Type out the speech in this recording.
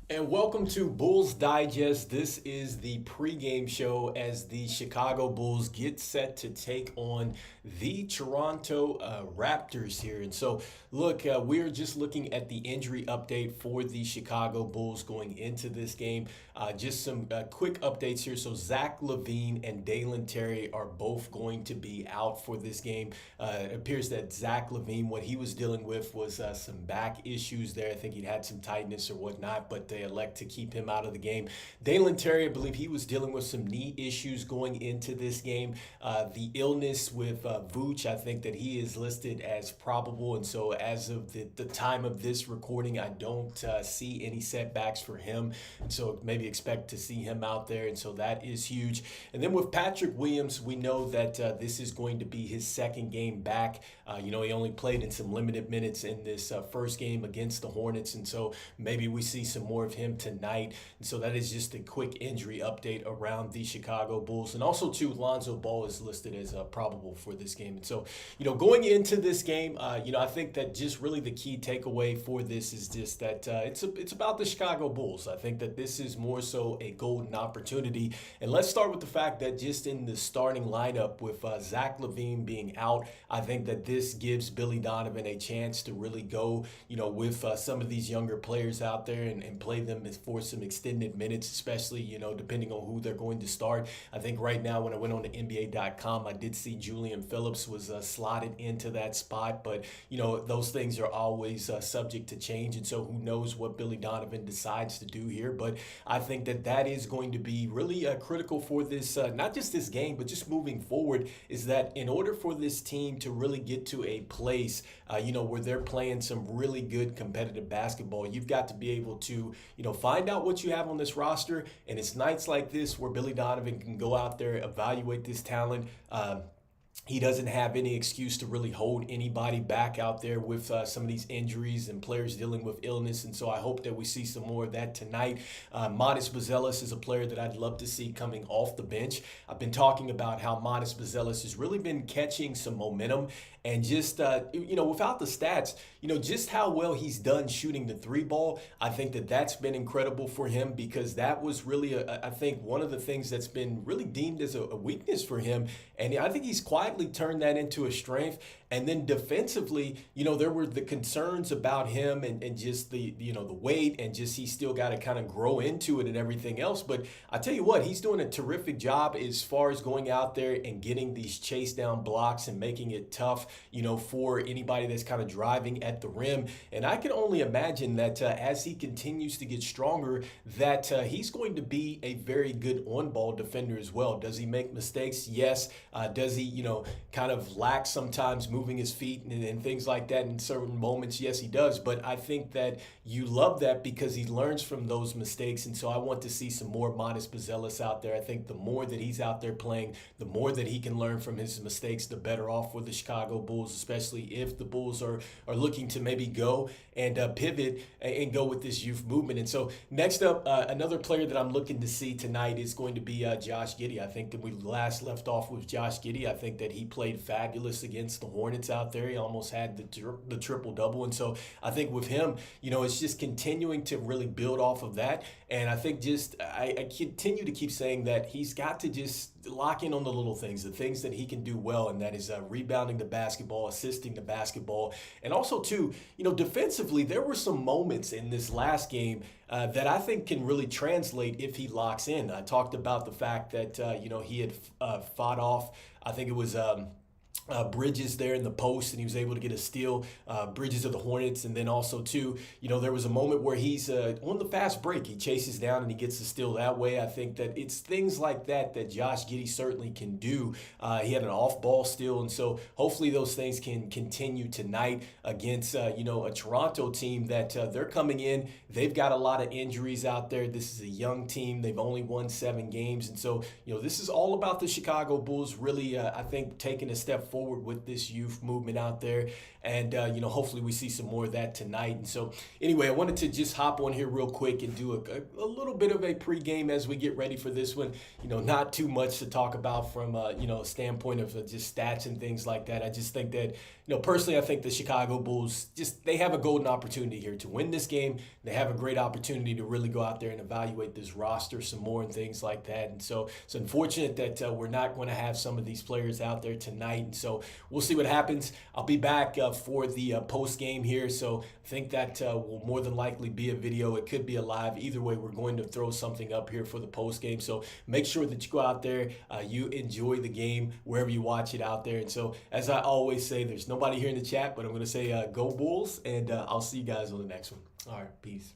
And welcome to Bulls Digest. This is the pregame show as the Chicago Bulls get set to take on the Toronto Raptors here. And so, look, we're just looking at the injury update for the Chicago Bulls going into this game. Just some quick updates here. So, Zach Lavine and Dalen Terry are both going to be out for this game. It appears that Zach Lavine, what he was dealing with was some back issues there. I think he'd had some tightness or whatnot, but they elect to keep him out of the game. Dalen Terry, I believe he was dealing with some knee issues going into this game. The illness with Vooch, I think that he is listed as probable. And so as of the time of this recording, I don't see any setbacks for him. And so maybe expect to see him out there. And so that is huge. And then with Patrick Williams, we know that this is going to be his second game back. He only played in some limited minutes in this first game against the Hornets. And so maybe we see some more of him tonight. And so that is just a quick injury update around the Chicago Bulls. And also, too, Lonzo Ball is listed as probable for this game. And so, going into this game, I think that just really the key takeaway for this is just that it's about the Chicago Bulls. I think that this is more so a golden opportunity. And let's start with the fact that just in the starting lineup with Zach Lavine being out, I think that this gives Billy Donovan a chance to really go, with some of these younger players out there and play them for some extended minutes, especially, depending on who they're going to start. I think right now when I went on to NBA.com, I did see Julian Phillips was slotted into that spot, but, those things are always subject to change. And so who knows what Billy Donovan decides to do here. But I think that is going to be really critical for this, not just this game, but just moving forward, is that in order for this team to really get to a place, where they're playing some really good competitive basketball, you've got to be able to, find out what you have on this roster. And it's nights like this where Billy Donovan can go out there, evaluate this talent. He doesn't have any excuse to really hold anybody back out there with some of these injuries and players dealing with illness. And so I hope that we see some more of that tonight. Modest Buzelis is a player that I'd love to see coming off the bench. I've been talking about how Modest Buzelis has really been catching some momentum. And just, without the stats, just how well he's done shooting the three ball, I think that's been incredible for him, because that was really, I think, one of the things that's been really deemed as a weakness for him. And I think he's quietly turned that into a strength. And then defensively, there were the concerns about him and just the weight, and just he's still got to kind of grow into it and everything else. But I tell you what, he's doing a terrific job as far as going out there and getting these chase down blocks and making it tough, for anybody that's kind of driving at the rim. And I can only imagine that as he continues to get stronger, that he's going to be a very good on-ball defender as well. Does he make mistakes? Yes. Does he, kind of lack sometimes moving his feet and things like that in certain moments? Yes, he does. But I think that you love that because he learns from those mistakes. And so I want to see some more Modest Buzelis out there. I think the more that he's out there playing, the more that he can learn from his mistakes, the better off for the Chicago Bulls, especially if the Bulls are looking to maybe go and pivot and go with this youth movement. And so next up, another player that I'm looking to see tonight is going to be Josh Giddey. I think that we last left off with Josh Giddey. I think that he played fabulous against the Hornets out there. He almost had the triple-double. And so I think with him, it's just continuing to really build off of that. And I think I continue to keep saying that he's got to just lock in on the little things, the things that he can do well, and that is rebounding the basketball, assisting the basketball. And also, too, defensively, there were some moments in this last game that I think can really translate if he locks in. I talked about the fact that, he had fought off, I think it was Bridges there in the post, and he was able to get a steal, Bridges of the Hornets. And then also, too, there was a moment where he's on the fast break. He chases down and he gets the steal that way. I think that it's things like that Josh Giddey certainly can do. He had an off-ball steal, and so hopefully those things can continue tonight against, a Toronto team that they're coming in. They've got a lot of injuries out there. This is a young team. They've only won 7 games. And so, this is all about the Chicago Bulls really, I think, taking a step forward with this youth movement out there. And, hopefully we see some more of that tonight. And so anyway, I wanted to just hop on here real quick and do a little bit of a pregame as we get ready for this one. Not too much to talk about from, a standpoint of just stats and things like that. I just think that, personally, I think the Chicago Bulls they have a golden opportunity here to win this game. They have a great opportunity to really go out there and evaluate this roster some more and things like that. And so it's unfortunate that we're not going to have some of these players out there tonight. And so we'll see what happens. I'll be back for the post game here. So I think that will more than likely be a video. It could be a live. Either way, we're going to throw something up here for the post game. So make sure that you go out there, you enjoy the game wherever you watch it out there. And so, as I always say, there's nobody here in the chat, but I'm going to say go Bulls, and I'll see you guys on the next one. All right, peace.